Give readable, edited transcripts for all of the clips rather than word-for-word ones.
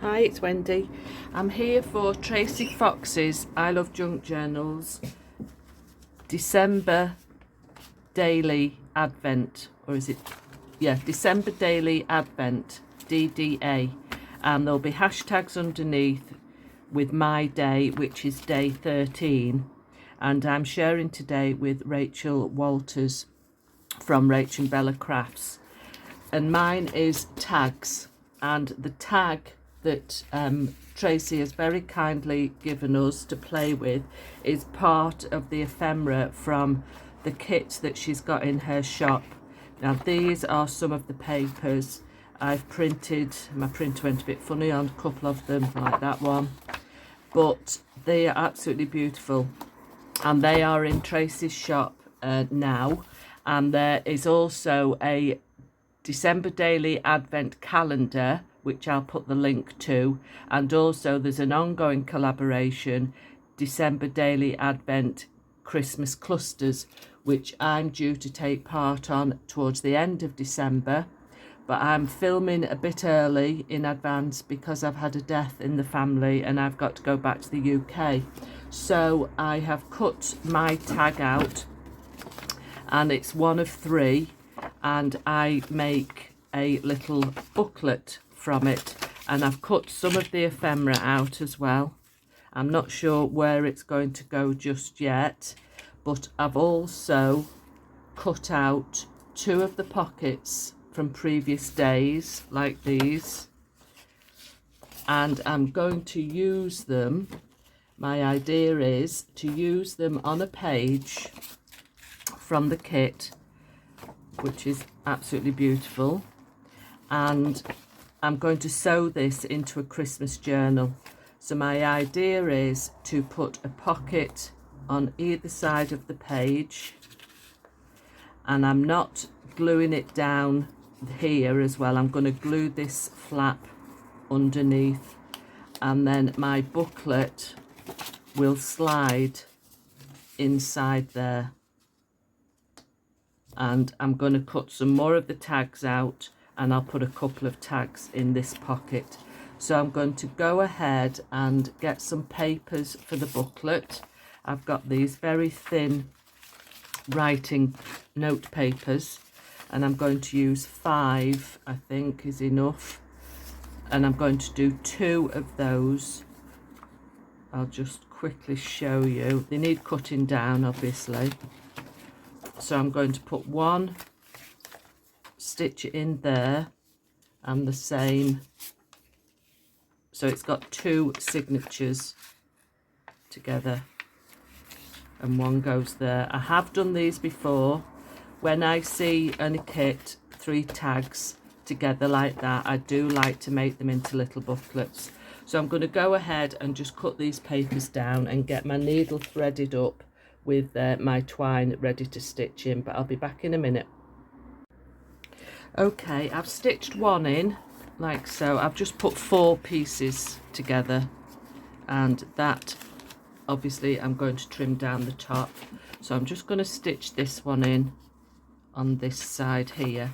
Hi, it's Wendy. I'm here for Tracie Fox's I Love Junk Journals December Daily Advent, or is it? Yeah, December Daily Advent, DDA. And there'll be hashtags underneath with my day, which is day 13. And I'm sharing today with Rachel Walters from Rachel and Bella Crafts. And mine is tags, and the tag that Tracie has very kindly given us to play with is part of the ephemera from the kit that she's got in her shop. Now these are some of the papers I've printed. My printer went a bit funny on a couple of them, like that one, but they are absolutely beautiful, and they are in Tracie's shop now. And there is also a December Daily Advent calendar, which I'll put the link to, and also there's an ongoing collaboration, December Daily Advent Christmas clusters, which I'm due to take part on towards the end of December, but I'm filming a bit early in advance because I've had a death in the family and I've got to go back to the UK. So I have cut my tag out, and it's one of 3, and I make a little booklet from it, and I've cut some of the ephemera out as well. I'm not sure where it's going to go just yet, but I've also cut out 2 of the pockets from previous days, like these, and I'm going to use them. My idea is to use them on a page from the kit, which is absolutely beautiful, and I'm going to sew this into a Christmas journal. So my idea is to put a pocket on either side of the page, and I'm not gluing it down here as well. I'm going to glue this flap underneath, and then my booklet will slide inside there. And I'm going to cut some more of the tags out, and I'll put a couple of tags in this pocket. So I'm going to go ahead and get some papers for the booklet. I've got these very thin writing note papers, and I'm going to use 5, I think is enough, and I'm going to do 2 of those. I'll just quickly show you. They need cutting down, obviously. So I'm going to put 1 stitch in there, and the same, so it's got 2 signatures together, and 1 goes there. I have done these before. When I see in a kit 3 tags together like that, I do like to make them into little booklets. So I'm going to go ahead and just cut these papers down and get my needle threaded up with my twine ready to stitch in, but I'll be back in a minute. Okay, I've stitched 1 in like so. I've just put 4 pieces together, and that obviously I'm going to trim down the top, so I'm just going to stitch this one in on this side here.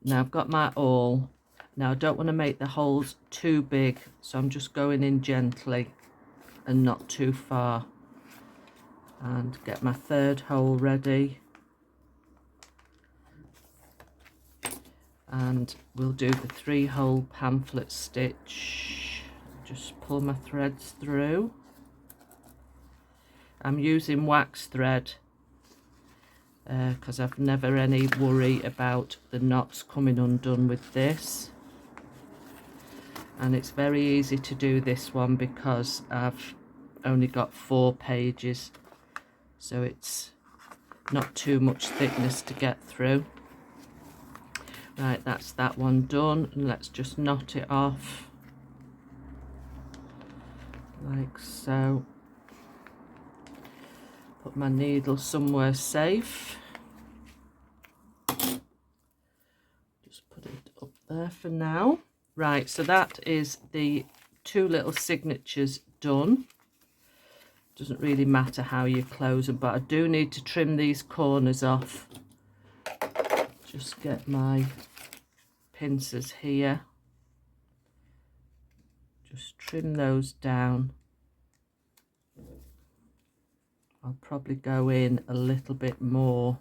Now I've got my awl. Now I don't want to make the holes too big, so I'm just going in gently and not too far, and get my 3rd hole ready, and we'll do the 3-hole pamphlet stitch. Just pull my threads through. I'm using wax thread because I've never any worry about the knots coming undone with this, and it's very easy to do this one because I've only got 4 pages, so it's not too much thickness to get through. Right, that's that one done, and let's just knot it off like so. Put my needle somewhere safe. Just put it up there for now. Right, so that is the 2 little signatures done. Doesn't really matter how you close them, but I do need to trim these corners off. Just get my pincers here. Just trim those down. I'll probably go in a little bit more.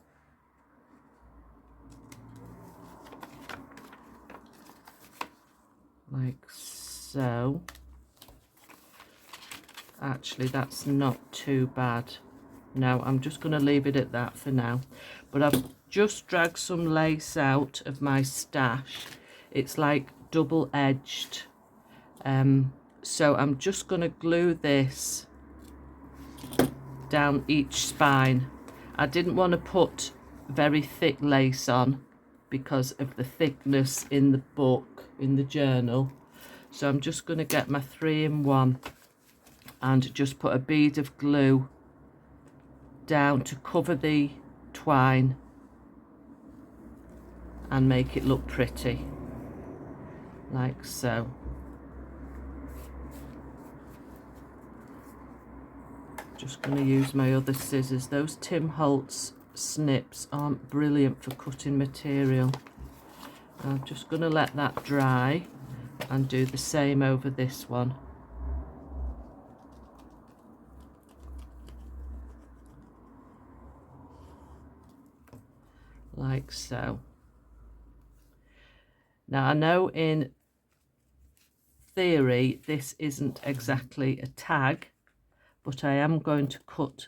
Like so. Actually, that's not too bad. No, I'm just going to leave it at that for now. But I've just dragged some lace out of my stash. It's like double-edged. So I'm just going to glue this down each spine. I didn't want to put very thick lace on because of the thickness in the book, in the journal. So I'm just going to get my 3-in-1 and just put a bead of glue down to cover the twine and make it look pretty, like so. Just going to use my other scissors. Those Tim Holtz snips aren't brilliant for cutting material. I'm just going to let that dry and do the same over this one. Like so. Now I know in theory this isn't exactly a tag, but I am going to cut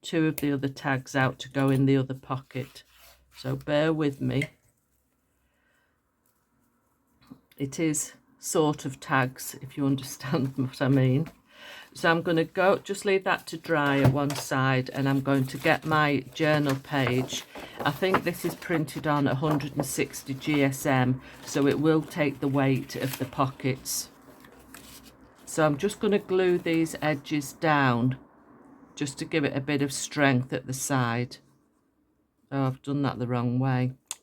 2 of the other tags out to go in the other pocket, so bear with me. It is sort of tags, if you understand what I mean. So I'm going to just leave that to dry at one side, and I'm going to get my journal page. I think this is printed on 160 GSM, so it will take the weight of the pockets. So I'm just going to glue these edges down just to give it a bit of strength at the side. Oh, I've done that the wrong way. I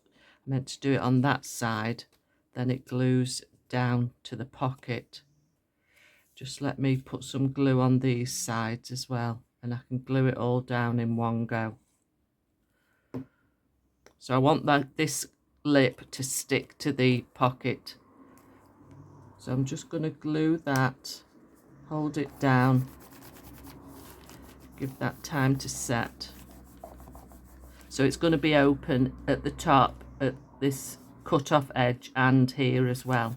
meant to do it on that side, then it glues down to the pocket. Just let me put some glue on these sides as well, and I can glue it all down in one go. So I want this lip to stick to the pocket. So I'm just going to glue that, hold it down, give that time to set. So it's going to be open at the top, at this cut off edge, and here as well.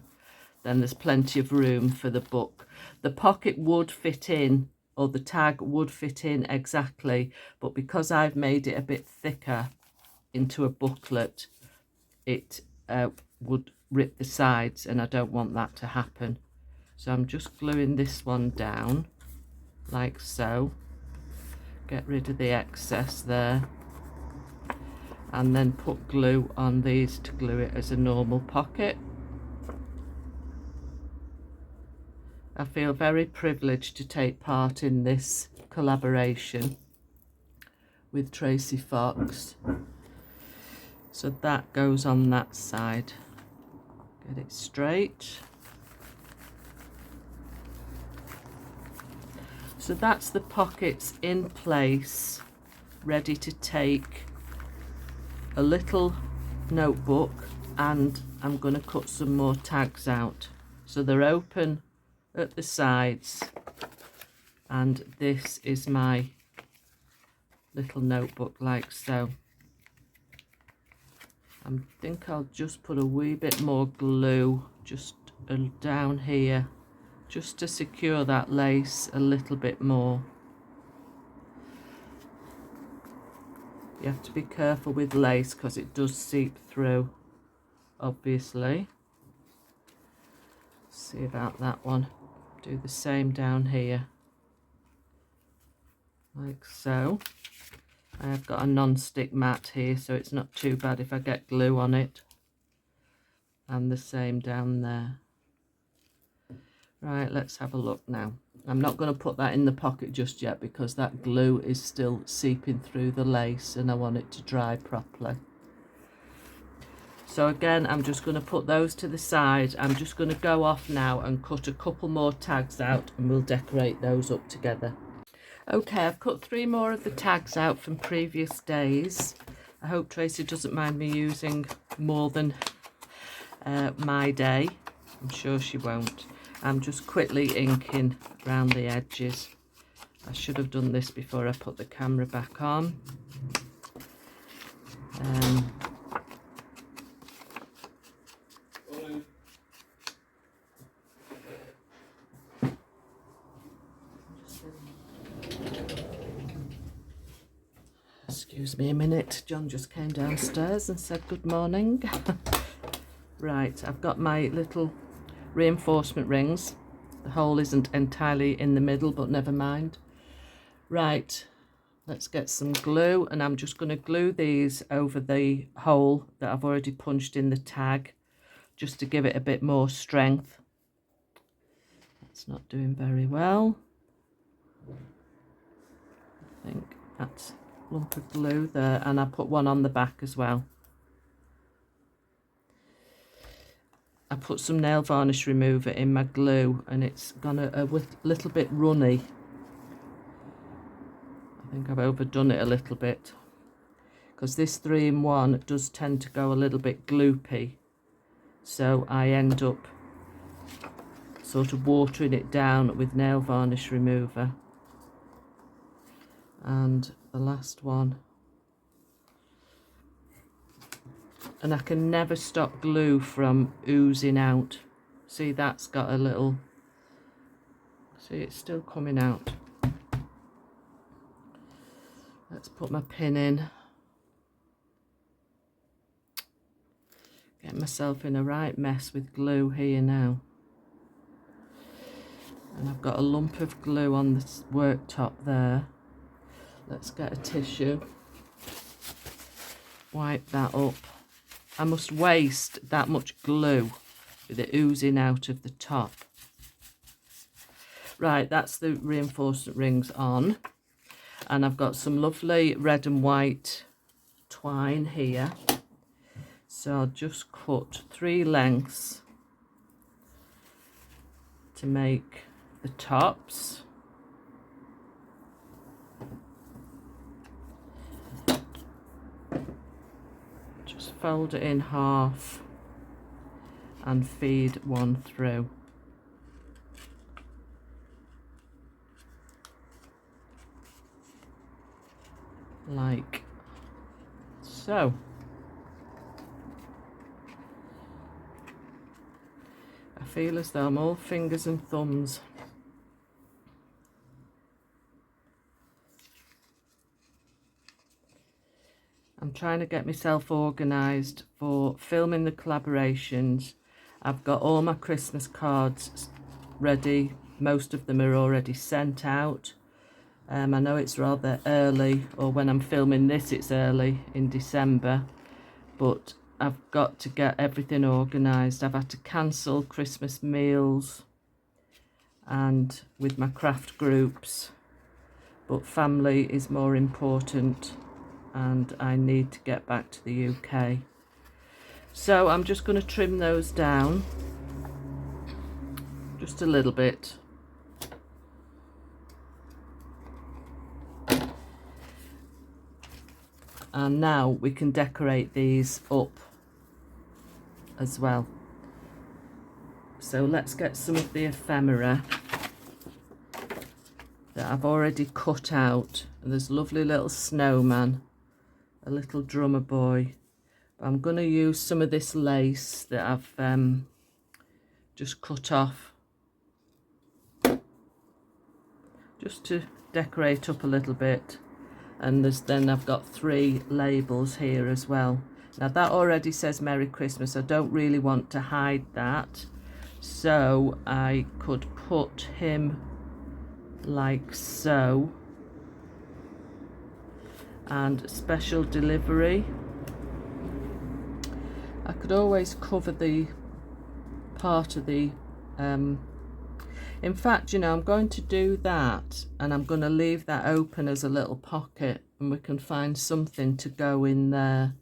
Then there's plenty of room for the book. The pocket would fit in, or the tag would fit in exactly, but because I've made it a bit thicker into a booklet, it would rip the sides, and I don't want that to happen. So I'm just gluing this one down like so. Get rid of the excess there, and then put glue on these to glue it as a normal pocket. I feel very privileged to take part in this collaboration with Tracie Fox. So that goes on that side. Get it straight. So that's the pockets in place, ready to take a little notebook, and I'm going to cut some more tags out. So they're open at the sides, and this is my little notebook like so. I think I'll just put a wee bit more glue just down here, just to secure that lace a little bit more. You have to be careful with lace because it does seep through, obviously. See about that one. Do the same down here, like so. I've got a non-stick mat here, so it's not too bad if I get glue on it. And the same down there. Right, let's have a look now. I'm not going to put that in the pocket just yet because that glue is still seeping through the lace and I want it to dry properly. So again, I'm just going to put those to the side. I'm just going to go off now and cut a couple more tags out, and we'll decorate those up together. Okay, I've cut 3 more of the tags out from previous days. I hope Tracie doesn't mind me using more than my day. I'm sure she won't. I'm just quickly inking around the edges. I should have done this before I put the camera back on. Excuse me a minute, John just came downstairs and said good morning. Right, I've got my little reinforcement rings. The hole isn't entirely in the middle, but never mind. Right, let's get some glue, and I'm just going to glue these over the hole that I've already punched in the tag, just to give it a bit more strength. That's not doing very well. I think that's a lump of glue there, and I put one on the back as well. I put some nail varnish remover in my glue, and it's gone a little bit runny. I think I've overdone it a little bit, because this 3-in-1 does tend to go a little bit gloopy, so I end up sort of watering it down with nail varnish remover. And the last one, and I can never stop glue from oozing out. See, that's got a little, see, it's still coming out. Let's put my pin in. Get myself in a right mess with glue here now. And I've got a lump of glue on the worktop there. Let's get a tissue. Wipe that up. I must waste that much glue with it oozing out of the top. Right, that's the reinforcement rings on. And I've got some lovely red and white twine here. So I'll just cut 3 lengths to make the tops. Just fold it in half and feed one through. Like so. I feel as though I'm all fingers and thumbs. I'm trying to get myself organised for filming the collaborations. I've got all my Christmas cards ready. Most of them are already sent out. I know it's rather early, or when I'm filming this it's early in December, but I've got to get everything organised. I've had to cancel Christmas meals and with my craft groups, but family is more important and I need to get back to the UK. So I'm just going to trim those down just a little bit. And now we can decorate these up as well. So let's get some of the ephemera that I've already cut out. And there's a lovely little snowman, a little drummer boy. I'm going to use some of this lace that I've just cut off, just to decorate up a little bit. And then I've got 3 labels here as well. Now that already says Merry Christmas. I don't really want to hide that, so I could put him like so. And special delivery. I could always cover the part of the in fact, you know, I'm going to do that, and I'm going to leave that open as a little pocket, and we can find something to go in there.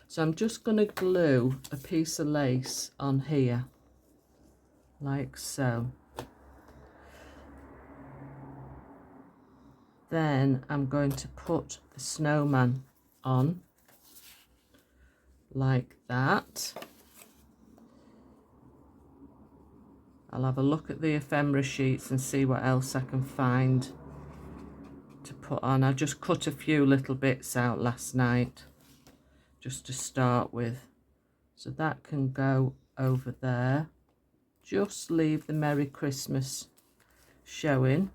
So I'm just going to glue a piece of lace on here, like so. Then I'm going to put the snowman on, like that. I'll have a look at the ephemera sheets and see what else I can find to put on. I just cut a few little bits out last night just to start with. So that can go over there. Just leave the Merry Christmas showing.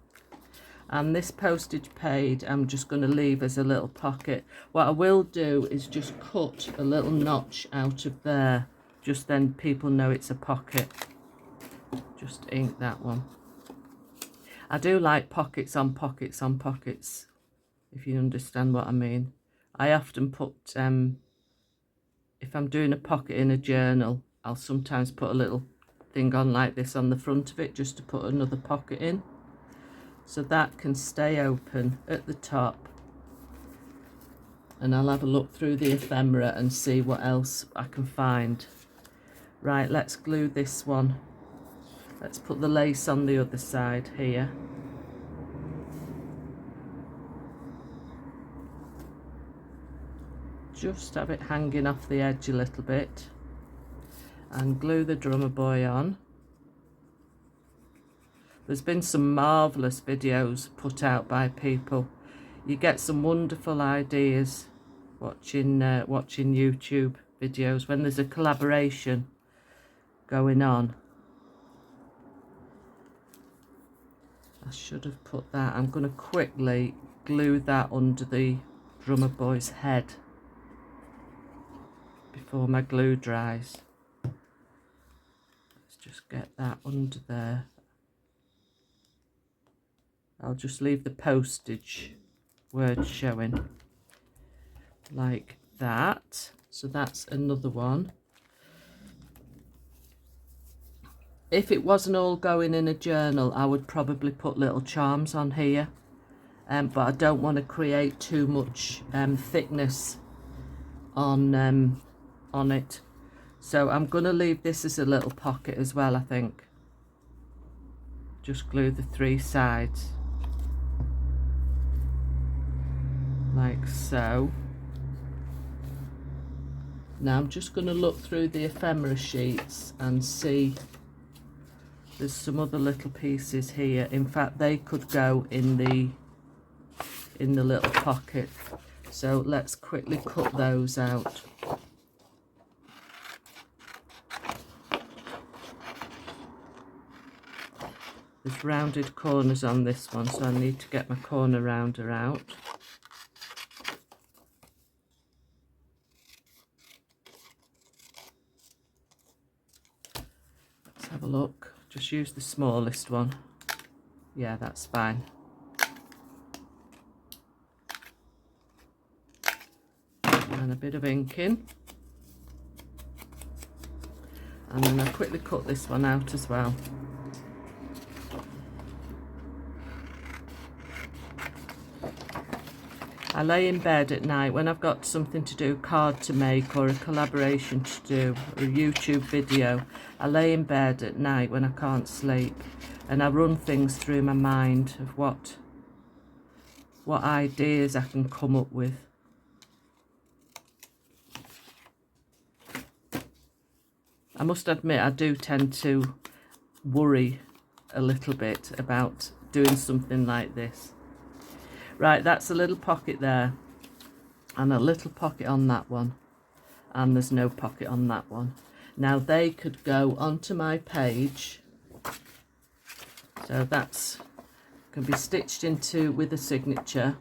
And this postage paid I'm just going to leave as a little pocket. What I will do is just cut a little notch out of there. Just then people know it's a pocket. Just ink that one. I do like pockets on pockets on pockets, if you understand what I mean. I often put, if I'm doing a pocket in a journal, I'll sometimes put a little thing on like this on the front of it just to put another pocket in. So that can stay open at the top. And I'll have a look through the ephemera and see what else I can find. Right, let's glue this one. Let's put the lace on the other side here. Just have it hanging off the edge a little bit. And glue the drummer boy on. There's been some marvellous videos put out by people. You get some wonderful ideas watching YouTube videos when there's a collaboration going on. I should have put that. I'm going to quickly glue that under the drummer boy's head before my glue dries. Let's just get that under there. I'll just leave the postage word showing like that. So that's another one. If it wasn't all going in a journal, I would probably put little charms on here. But I don't want to create too much thickness on it. So I'm going to leave this as a little pocket as well, I think. Just glue the 3 sides. Like so. Now I'm just going to look through the ephemera sheets and see there's some other little pieces here. In fact, they could go in the little pocket. So let's quickly cut those out. There's rounded corners on this one, so I need to get my corner rounder out. Let's have a look. Just use the smallest one. Yeah, that's fine. And a bit of inking. And then I'll quickly cut this one out as well. I lay in bed at night when I've got something to do, card to make or a collaboration to do, or a YouTube video. I lay in bed at night when I can't sleep and I run things through my mind of what ideas I can come up with. I must admit I do tend to worry a little bit about doing something like this. Right, that's a little pocket there and a little pocket on that one, and there's no pocket on that one. Now they could go onto my page, so that's can be stitched into with a signature,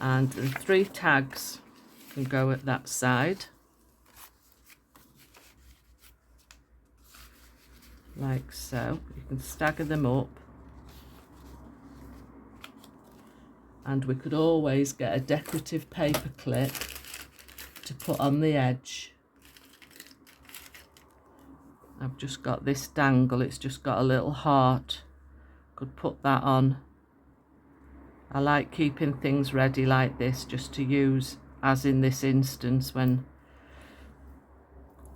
and the 3 tags can go at that side like so. You can stagger them up. And we could always get a decorative paper clip to put on the edge. I've just got this dangle, it's just got a little heart. Could put that on. I like keeping things ready like this just to use, as in this instance, when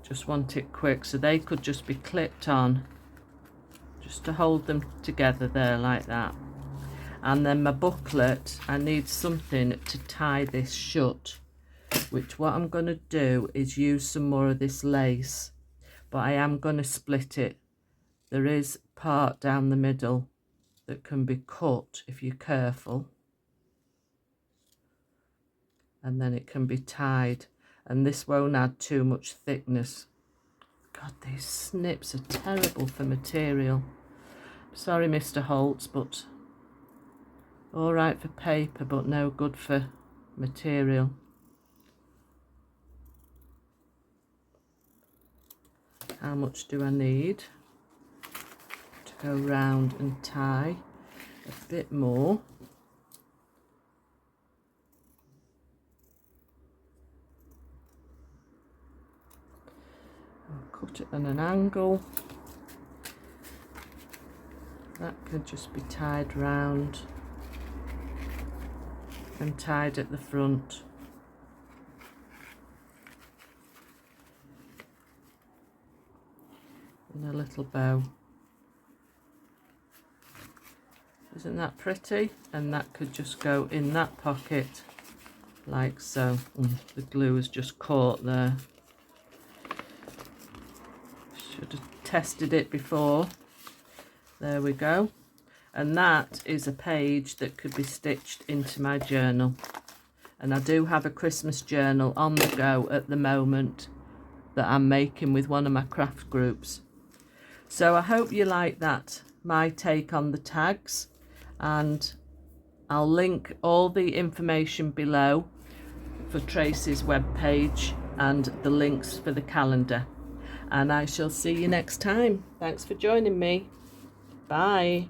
just want it quick. So they could just be clipped on, just to hold them together there like that. And then my booklet, I need something to tie this shut, which what I'm going to do is use some more of this lace, but I am going to split it. There is part down the middle that can be cut if you're careful, and then it can be tied, and this won't add too much thickness. God, these snips are terrible for material. Sorry, Mr. Holtz, but all right for paper, but no good for material. How much do I need to go round and tie? A bit more. I'll cut it at an angle. That could just be tied round and tied at the front. And a little bow. Isn't that pretty? And that could just go in that pocket like so. The glue has just caught there. Should have tested it before. There we go. And that is a page that could be stitched into my journal. And I do have a Christmas journal on the go at the moment that I'm making with one of my craft groups. So I hope you like that, my take on the tags, and I'll link all the information below for Tracie's webpage and the links for the calendar. And I shall see you next time. Thanks for joining me. Bye.